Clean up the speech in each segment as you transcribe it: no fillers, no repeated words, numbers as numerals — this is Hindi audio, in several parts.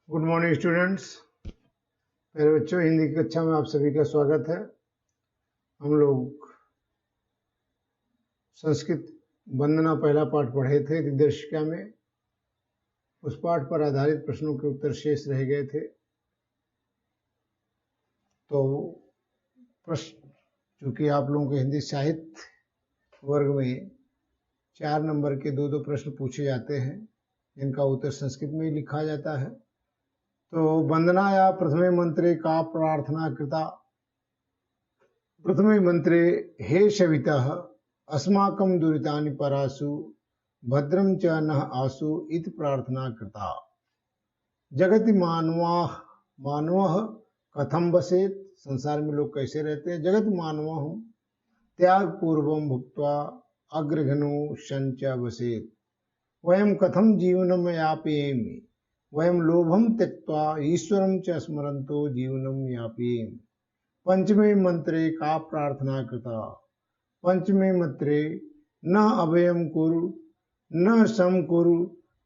Good morning students. मेरे बच्चों, हिंदी की कक्षा में आप सभी का स्वागत है। हम लोग संस्कृत वंदना पहला पाठ पढ़े थे दिग्दर्शिका में। उस पाठ पर आधारित प्रश्नों के उत्तर शेष रह गए थे। तो प्रश्न, चूंकि आप लोगों के हिंदी साहित्य वर्ग में 4 नंबर के दो प्रश्न पूछे जाते हैं, जिनका उत्तर संस्कृत में ही लिखा जाता है। तो वंदनाया प्रथमे मंत्रे का प्रार्थना कृता। प्रथमे मंत्रे हे शवितः अस्माकं दुरितानि परासु भद्रं च नः आसु इति प्रार्थना कृता। जगति मानवः कथम वसेत। संसार में लोग कैसे रहते हैं। जगत मानवः त्याग पूर्वं भुक्त्वा अग्रघनो संच वसेत। वयं कथम जीवनं यापयेम। वयं लोभं त्यक्त्वा ईश्वरं च स्मरन्तो जीवनं यापयेम। पंचमे मंत्रे का प्रार्थना कृता। पंचमे मंत्रे न अभयं कुरु न समकुरु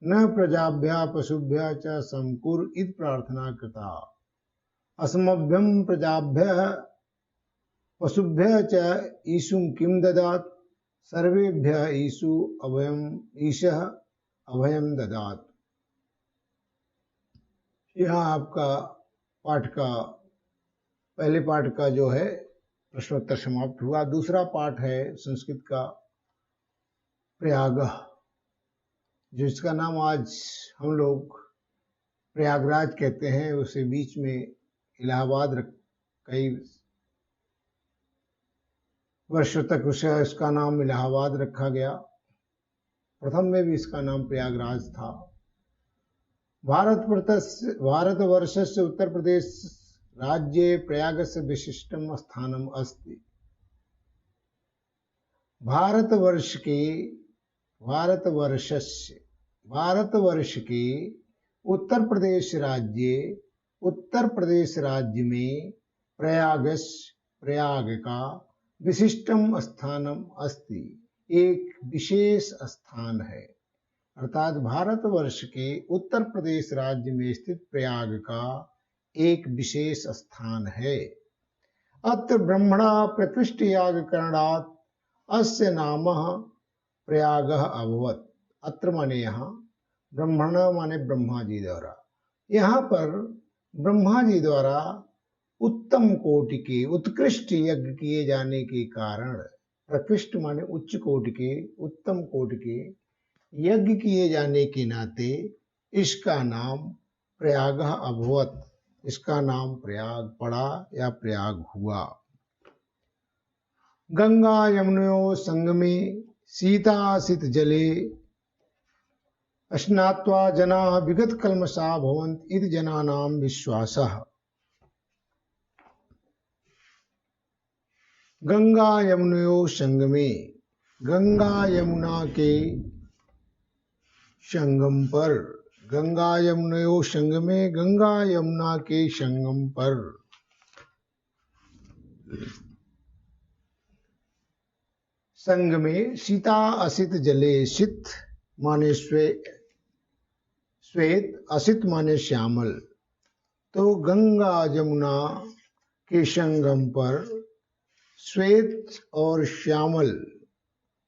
न प्रजाभ्या पशुभ्य च समकुरु इति प्रार्थना कृता। अस्मभ्यं प्रजाभ्यः पशुभ्य च ईशुं किं ददात्। सर्वेभ्यः ईशः अभयं ददात्। यहाँ आपका पाठ का पहले पाठ का जो है प्रश्नोत्तर समाप्त हुआ। दूसरा पाठ है संस्कृत का प्रयाग, जिसका नाम आज हम लोग प्रयागराज कहते हैं। उसे बीच में इलाहाबाद कई वर्षों तक उसका नाम इलाहाबाद रखा गया। प्रथम में भी इसका नाम प्रयागराज था। भारतवर्ष से उत्तर प्रदेश राज्ये प्रयागस्य विशिष्टं स्थानम् अस्ति। भारतवर्ष के उत्तर प्रदेश राज्य में प्रयाग का विशिष्टम स्थानम अस्ति, एक विशेष स्थान है। अर्थात भारतवर्ष के उत्तर प्रदेश राज्य में स्थित प्रयाग का एक विशेष स्थान है। अत्र ब्रह्मणा प्रकृष्ट याग करणात् अस्य नामः प्रयागः अभवत्। अत्र माने यहाँ, ब्रह्मण माने ब्रह्मा जी द्वारा। यहाँ पर ब्रह्मा जी द्वारा उत्तम कोटि के उत्कृष्ट यज्ञ किए जाने के कारण, प्रकृष्ट माने उच्च कोटि के, उत्तम कोटि के यज्ञ किए जाने के नाते इसका नाम प्रयाग अभवत। इसका नाम प्रयाग पड़ा या प्रयाग हुआ। गंगा यमुनयोः संगमे शीतासित जले स्नात्वा जनाः विगत कल्मषा भवन्ति इति जनानां विश्वासः। गंगा यमुनयोः संगमे, गंगा यमुना के संगम पर, गंगा यमुनयोः संगमे, गंगा यमुना के संगम पर संगमे शीता असित जले। शीत माने श्वेत, असित माने श्यामल। तो गंगा यमुना के संगम पर श्वेत और श्यामल,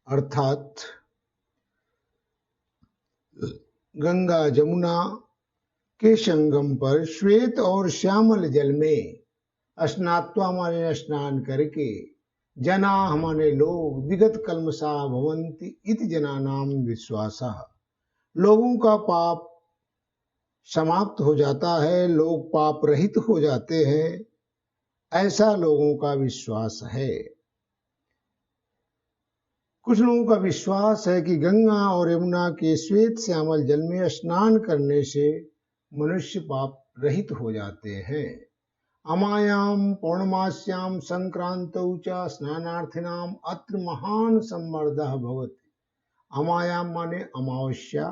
अर्थात गंगा जमुना के संगम पर श्वेत और श्यामल जल में स्नात्वा माने स्नान करके, जना माने लोग, विगत कल्मषा भवन्ति इति जनानां विश्वासः, लोगों का पाप समाप्त हो जाता है, लोग पाप रहित हो जाते हैं, ऐसा लोगों का विश्वास है। कुछ लोगों का विश्वास है कि गंगा और यमुना के श्वेत श्यामल जल में स्नान करने से मनुष्य पाप रहित हो जाते हैं। अमायां पौर्णमास्यां संक्रांतौ च स्नानार्थिनां अत्र महान सम्मर्दः भवति। अमायां माने अमावस्या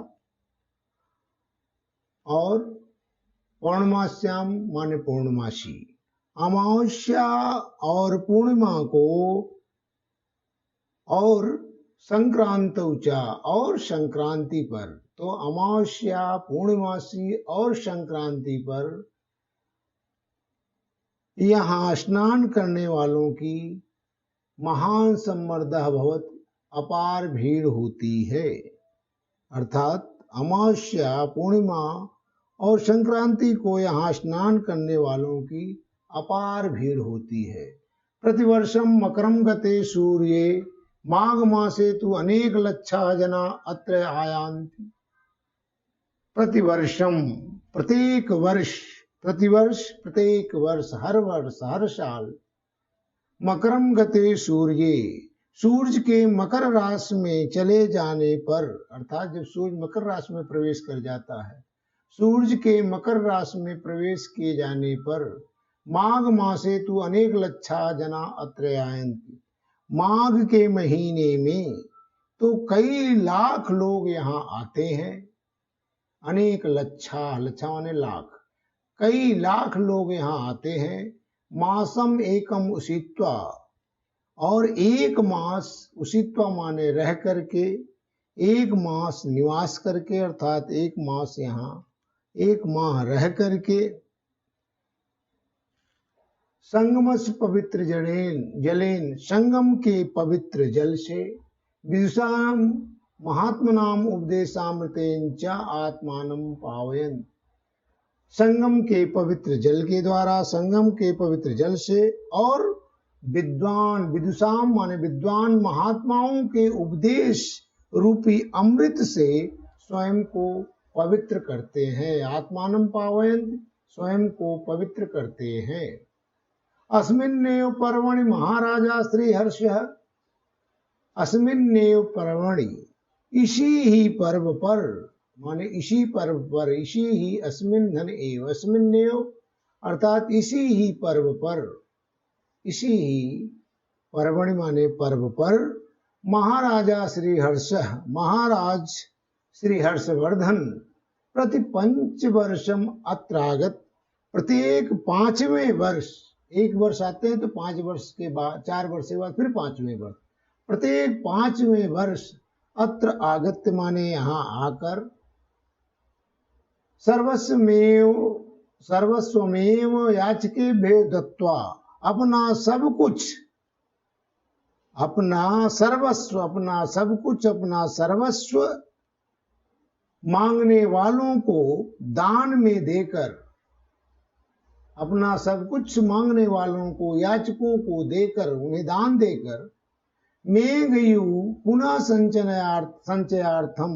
और पौर्णमास्यां माने पूर्णमासी। अमावस्या और पूर्णिमा को और संक्रांतौ च और संक्रांति पर, तो अमावस्या, पूर्णिमासी और संक्रांति पर यहाँ स्नान करने वालों की महान सम्मर्दः भवत, अपार भीड़ होती है। अर्थात अमावस्या, पूर्णिमा और संक्रांति को यहाँ स्नान करने वालों की अपार भीड़ होती है। प्रतिवर्षम मकरम गते सूर्ये माघ मासे तु अनेक लक्षा जना अत्र आयान्ति। प्रतिवर्षम, प्रत्येक वर्ष, प्रतिवर्ष, प्रत्येक वर्ष, हर साल, मकरम गते सूर्ये, सूर्य के मकर राशि में चले जाने पर, अर्थात जब सूर्य मकर राशि में प्रवेश कर जाता है, सूर्य के मकर राशि में प्रवेश किए जाने पर माघ मासे तु अनेक लक्षा जना अत्र आयन्ति। माघ के महीने में तो कई लाख लोग यहाँ आते हैं। अनेक लक्षा, लक्षा माने लाख, कई लाख लोग यहाँ आते हैं। मासम एकम उषित्वा, और एक मास, उषित्वा माने रह करके, एक मास निवास करके, अर्थात एक मास यहाँ, एक माह रह करके, संगमस पवित्र जलेन, संगम के पवित्र जल से, विदुषाम महात्मनाम उपदेशामृतेन च आत्मानं पावयन्, संगम के पवित्र जल के द्वारा, संगम के पवित्र जल से, और विद्वान, विदुषाम माने विद्वान महात्माओं के उपदेश रूपी अमृत से स्वयं को पवित्र करते हैं। आत्मानं पावयन्, स्वयं को पवित्र करते हैं। अस्मिन्नेव पर्वणि महाराजा श्रीहर्षः, अस्मिन्नेव पर्वणि, इसी ही पर्व पर, माने इसी पर्व पर, इसी ही, अस्मिन् धन एव, अस्मिन्नेव अर्थात इसी ही पर्व पर, इसी ही पर्वणि माने पर्व पर, महाराजा श्रीहर्ष, महाराज श्री हर्षवर्धन प्रति पंचवर्षम अत्रागत, प्रत्येक 5वें वर्ष, एक वर्ष आते हैं तो 5 वर्ष के बाद, 4 वर्ष के बाद फिर 5वें वर्ष, प्रत्येक 5वें वर्ष अत्र आगत्य माने यहाँ आकर, सर्वस्वमेव याचके भेद दत्वा, अपना सब कुछ, अपना सर्वस्व, अपना सब कुछ, अपना सर्वस्व मांगने वालों को दान में देकर, अपना सब कुछ मांगने वालों को, याचकों को देकर, उन्हें दान देकर, मेघयु पुनः संचयार्थम,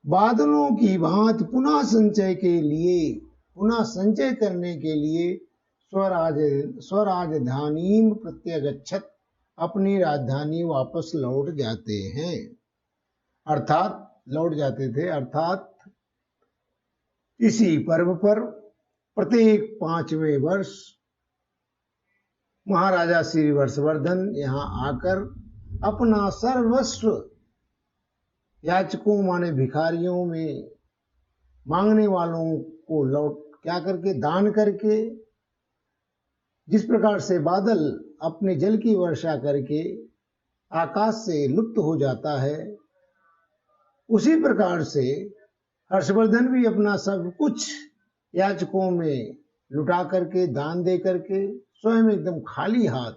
बादलों की भांति पुनः संचय के लिए, पुनः संचय करने के लिए, स्वराजधानीम प्रत्यगच्छत, अपनी राजधानी वापस लौट जाते हैं। अर्थात लौट जाते थे, अर्थात इसी पर्व पर प्रत्येक 5वें वर्ष महाराजा श्री हर्षवर्धन यहाँ आकर अपना सर्वस्व याचकों माने भिखारियों में, मांगने वालों को लौट क्या करके, दान करके, जिस प्रकार से बादल अपने जल की वर्षा करके आकाश से लुप्त हो जाता है, उसी प्रकार से हर्षवर्धन भी अपना सब कुछ याचकों में लुटा करके, दान दे करके, स्वयं एकदम खाली हाथ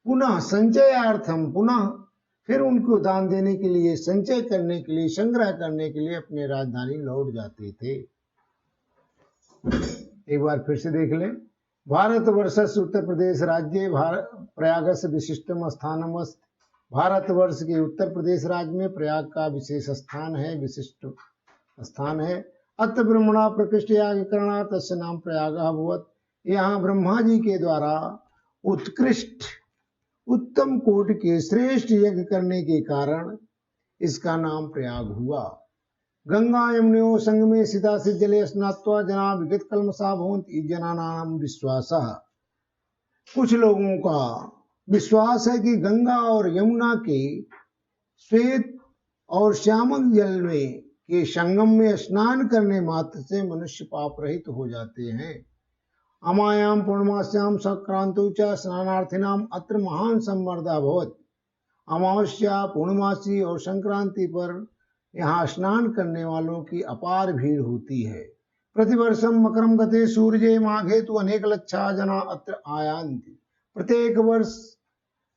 पुनः संचयार्थम, पुनः फिर उनको दान देने के लिए, संचय करने के लिए, संग्रह करने के लिए अपने राजधानी लौट जाते थे। एक बार फिर से देख लें। भारतवर्षस्य उत्तर प्रदेश राज्य प्रयागस्य विशिष्टम स्थानम अस्ति। भारतवर्ष के उत्तर प्रदेश राज्य में प्रयाग का विशेष स्थान है, विशिष्ट स्थान है। अत्र ब्रह्मणा प्रकृष्ट याग करना तस्य नाम प्रयाग अभवत्। यहाँ ब्रह्मा जी के द्वारा उत्कृष्ट, उत्तम कोट के श्रेष्ठ यज्ञ करने के कारण इसका नाम प्रयाग हुआ। गंगा यमुनयोः संगमे सितासित जले स्नात्वा जना विगत कल्मषा भवन्ति जनानां विश्वासः। कुछ लोगों का विश्वास है कि गंगा और यमुना के श्वेत और श्यामक जल में के संगम में स्नान करने मात्र से मनुष्य पाप रहित हो जाते हैं। अमायाम पूर्णमास्याम संक्रांतौ च स्नानार्थिनाम अत्र महान सम्मर्दः भवत्। अमावस्या, पूर्णमासी और संक्रांति पर यहाँ स्नान करने वालों की अपार भीड़ होती है। प्रतिवर्षम मकरम गते सूर्ये माघे तु अनेक लक्षा जना अत्र आयान्ति। प्रत्येक वर्ष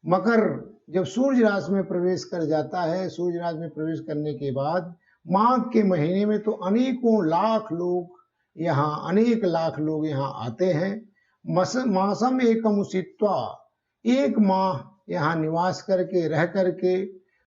मकर जब सूर्य राशि में प्रवेश कर जाता है, सूर्य राशि में प्रवेश करने के बाद माघ के महीने में तो अनेकों लाख लोग यहाँ, अनेक लाख लोग यहाँ आते हैं। मासम एकम उषित्वा, एक माह यहाँ निवास करके, रह करके